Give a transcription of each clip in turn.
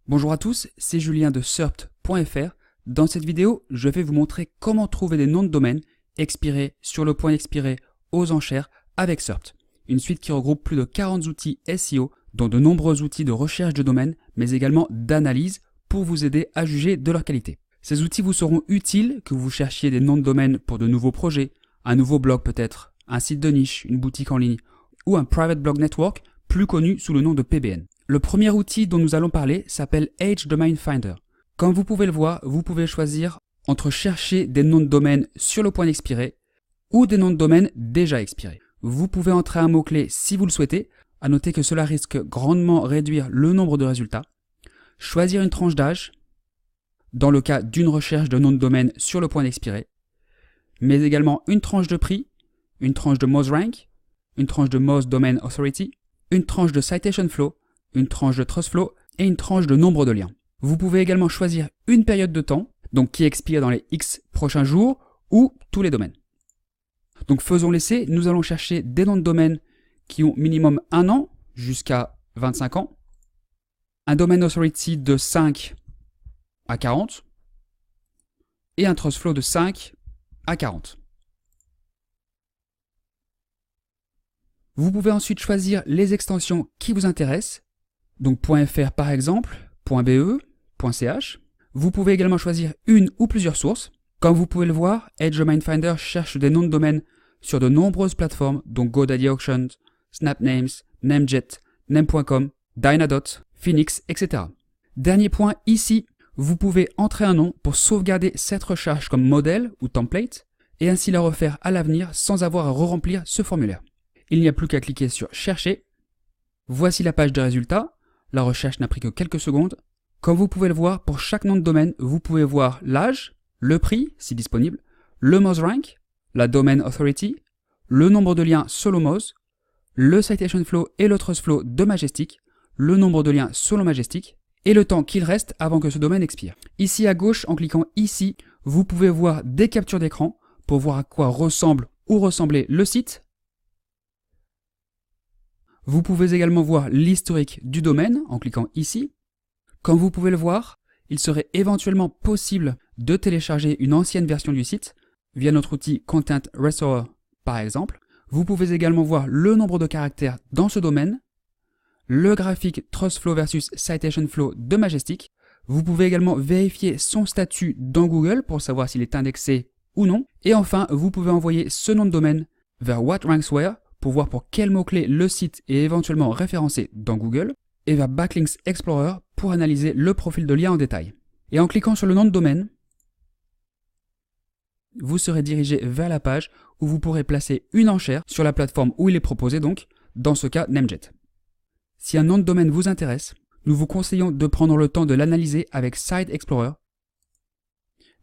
Bonjour à tous, c'est Julien de surpt.fr. Dans cette vidéo, je vais vous montrer comment trouver des noms de domaine expirés, sur le point d'expirer, aux enchères avec Surpt. Une suite qui regroupe plus de 40 outils SEO, dont de nombreux outils de recherche de domaine, mais également d'analyse pour vous aider à juger de leur qualité. Ces outils vous seront utiles que vous cherchiez des noms de domaine pour de nouveaux projets, un nouveau blog peut-être, un site de niche, une boutique en ligne, ou un private blog network, plus connu sous le nom de PBN. Le premier outil dont nous allons parler s'appelle Edge Domain Finder. Comme vous pouvez le voir, vous pouvez choisir entre chercher des noms de domaine sur le point d'expirer ou des noms de domaine déjà expirés. Vous pouvez entrer un mot-clé si vous le souhaitez, à noter que cela risque grandement réduire le nombre de résultats. Choisir une tranche d'âge, dans le cas d'une recherche de nom de domaine sur le point d'expirer, mais également une tranche de prix, une tranche de Moz Rank, une tranche de Moz Domain Authority, une tranche de Citation Flow, une tranche de Trust Flow et une tranche de nombre de liens. Vous pouvez également choisir une période de temps, donc qui expire dans les X prochains jours ou tous les domaines. Donc faisons l'essai, nous allons chercher des noms de domaine qui ont minimum 1 an jusqu'à 25 ans, un Domain Authority de 5 à 40 et un Trust Flow de 5 à 40. Vous pouvez ensuite choisir les extensions qui vous intéressent, donc .fr par exemple, .be, .ch. Vous pouvez également choisir une ou plusieurs sources. Comme vous pouvez le voir, Edge Domain Finder cherche des noms de domaine sur de nombreuses plateformes, dont GoDaddy Auctions, Snapnames, Namejet, Name.com, Dynadot, Phoenix, etc. Dernier point, ici, vous pouvez entrer un nom pour sauvegarder cette recherche comme modèle ou template et ainsi la refaire à l'avenir sans avoir à re-remplir ce formulaire. Il n'y a plus qu'à cliquer sur Chercher. Voici la page de résultats. La recherche n'a pris que quelques secondes. Comme vous pouvez le voir, pour chaque nom de domaine, vous pouvez voir l'âge, le prix, si disponible, le Moz Rank, la Domain Authority, le nombre de liens solo Moz, le Citation Flow et le Trust Flow de Majestic, le nombre de liens solo Majestic, et le temps qu'il reste avant que ce domaine expire. Ici à gauche, en cliquant ici, vous pouvez voir des captures d'écran pour voir à quoi ressemble ou ressemblait le site. Vous pouvez également voir l'historique du domaine en cliquant ici. Comme vous pouvez le voir, il serait éventuellement possible de télécharger une ancienne version du site via notre outil Content Restorer par exemple. Vous pouvez également voir le nombre de caractères dans ce domaine, le graphique Trust Flow versus Citation Flow de Majestic. Vous pouvez également vérifier son statut dans Google pour savoir s'il est indexé ou non. Et enfin, vous pouvez envoyer ce nom de domaine vers What Ranks Where pour voir pour quel mot-clé le site est éventuellement référencé dans Google, et vers Backlinks Explorer pour analyser le profil de lien en détail. Et en cliquant sur le nom de domaine, vous serez dirigé vers la page où vous pourrez placer une enchère sur la plateforme où il est proposé donc, dans ce cas Namejet. Si un nom de domaine vous intéresse, nous vous conseillons de prendre le temps de l'analyser avec Site Explorer,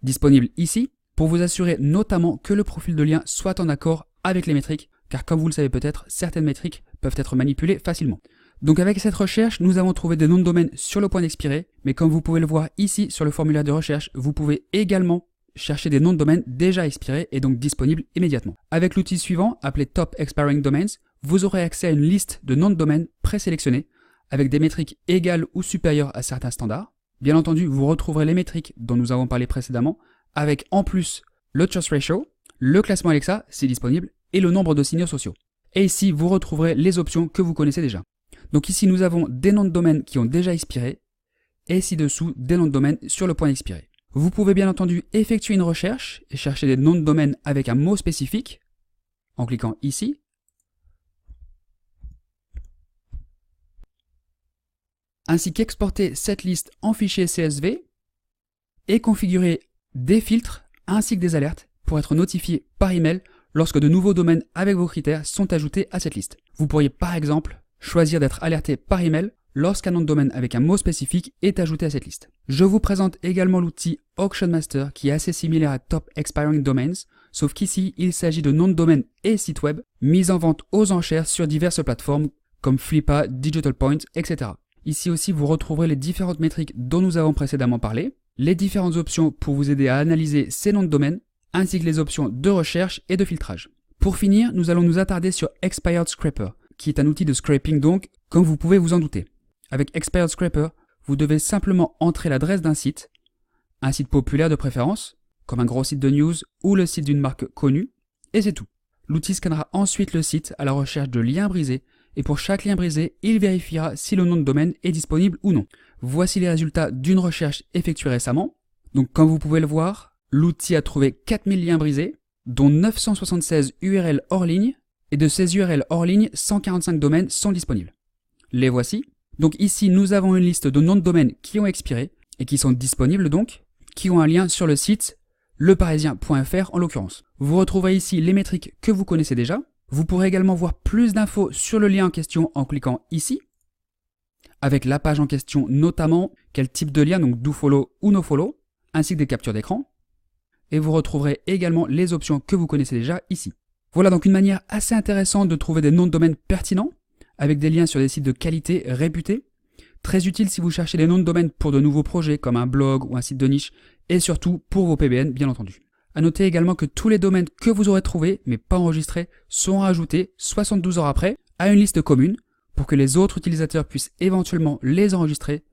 disponible ici, pour vous assurer notamment que le profil de lien soit en accord avec les métriques, car comme vous le savez peut-être, certaines métriques peuvent être manipulées facilement. Donc avec cette recherche, nous avons trouvé des noms de domaine sur le point d'expirer, mais comme vous pouvez le voir ici sur le formulaire de recherche, vous pouvez également chercher des noms de domaine déjà expirés et donc disponibles immédiatement. Avec l'outil suivant, appelé Top Expiring Domains, vous aurez accès à une liste de noms de domaine présélectionnés, avec des métriques égales ou supérieures à certains standards. Bien entendu, vous retrouverez les métriques dont nous avons parlé précédemment, avec en plus le Trust Ratio, le classement Alexa, si disponible, et le nombre de signaux sociaux. Et ici, vous retrouverez les options que vous connaissez déjà. Donc ici, nous avons des noms de domaine qui ont déjà expiré, et ci-dessous, des noms de domaine sur le point d'expirer. Vous pouvez bien entendu effectuer une recherche et chercher des noms de domaine avec un mot spécifique, en cliquant ici. Ainsi qu'exporter cette liste en fichier CSV, et configurer des filtres ainsi que des alertes pour être notifié par email lorsque de nouveaux domaines avec vos critères sont ajoutés à cette liste. Vous pourriez par exemple choisir d'être alerté par email lorsqu'un nom de domaine avec un mot spécifique est ajouté à cette liste. Je vous présente également l'outil Auction Master qui est assez similaire à Top Expiring Domains, sauf qu'ici il s'agit de noms de domaine et sites web mis en vente aux enchères sur diverses plateformes comme Flippa, Digital Point, etc. Ici aussi vous retrouverez les différentes métriques dont nous avons précédemment parlé, les différentes options pour vous aider à analyser ces noms de domaine, ainsi que les options de recherche et de filtrage. Pour finir, nous allons nous attarder sur Expired Scraper, qui est un outil de scraping donc, comme vous pouvez vous en douter. Avec Expired Scraper, vous devez simplement entrer l'adresse d'un site, un site populaire de préférence, comme un gros site de news ou le site d'une marque connue, et c'est tout. L'outil scannera ensuite le site à la recherche de liens brisés, et pour chaque lien brisé, il vérifiera si le nom de domaine est disponible ou non. Voici les résultats d'une recherche effectuée récemment. Donc comme vous pouvez le voir, l'outil a trouvé 4000 liens brisés, dont 976 URL hors ligne, et de ces URL hors ligne, 145 domaines sont disponibles. Les voici. Donc ici, nous avons une liste de noms de domaines qui ont expiré, et qui sont disponibles donc, qui ont un lien sur le site leparisien.fr en l'occurrence. Vous retrouverez ici les métriques que vous connaissez déjà. Vous pourrez également voir plus d'infos sur le lien en question en cliquant ici, avec la page en question notamment, quel type de lien, donc dofollow ou nofollow, ainsi que des captures d'écran. Et vous retrouverez également les options que vous connaissez déjà ici. Voilà donc une manière assez intéressante de trouver des noms de domaine pertinents, avec des liens sur des sites de qualité réputés. Très utile si vous cherchez des noms de domaine pour de nouveaux projets comme un blog ou un site de niche, et surtout pour vos PBN bien entendu. À noter également que tous les domaines que vous aurez trouvés, mais pas enregistrés, seront ajoutés 72 heures après à une liste commune pour que les autres utilisateurs puissent éventuellement les enregistrer,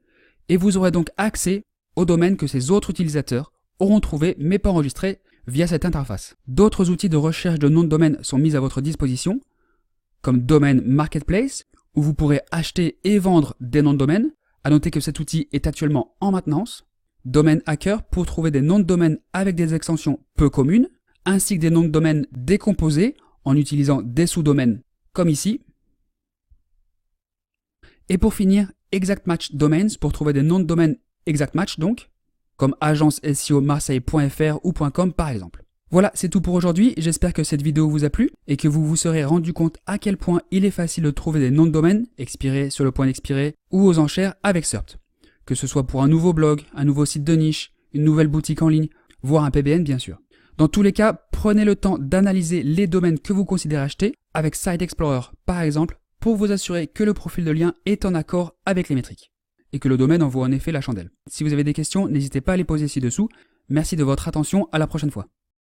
et vous aurez donc accès aux domaines que ces autres utilisateurs auront trouvés mais pas enregistrés via cette interface. D'autres outils de recherche de noms de domaine sont mis à votre disposition, comme Domain Marketplace, où vous pourrez acheter et vendre des noms de domaine. À noter que cet outil est actuellement en maintenance. Domain Hacker pour trouver des noms de domaine avec des extensions peu communes, ainsi que des noms de domaine décomposés en utilisant des sous-domaines comme ici. Et pour finir, Exact Match Domains pour trouver des noms de domaine Exact Match donc, comme agence SEO marseille.fr ou .com par exemple. Voilà, c'est tout pour aujourd'hui, j'espère que cette vidéo vous a plu et que vous vous serez rendu compte à quel point il est facile de trouver des noms de domaine expirés sur le point d'expirer ou aux enchères avec Surpt. Que ce soit pour un nouveau blog, un nouveau site de niche, une nouvelle boutique en ligne, voire un PBN bien sûr. Dans tous les cas, prenez le temps d'analyser les domaines que vous considérez acheter avec Site Explorer par exemple pour vous assurer que le profil de lien est en accord avec les métriques et que le domaine en vaut en effet la chandelle. Si vous avez des questions, n'hésitez pas à les poser ci-dessous. Merci de votre attention, à la prochaine fois.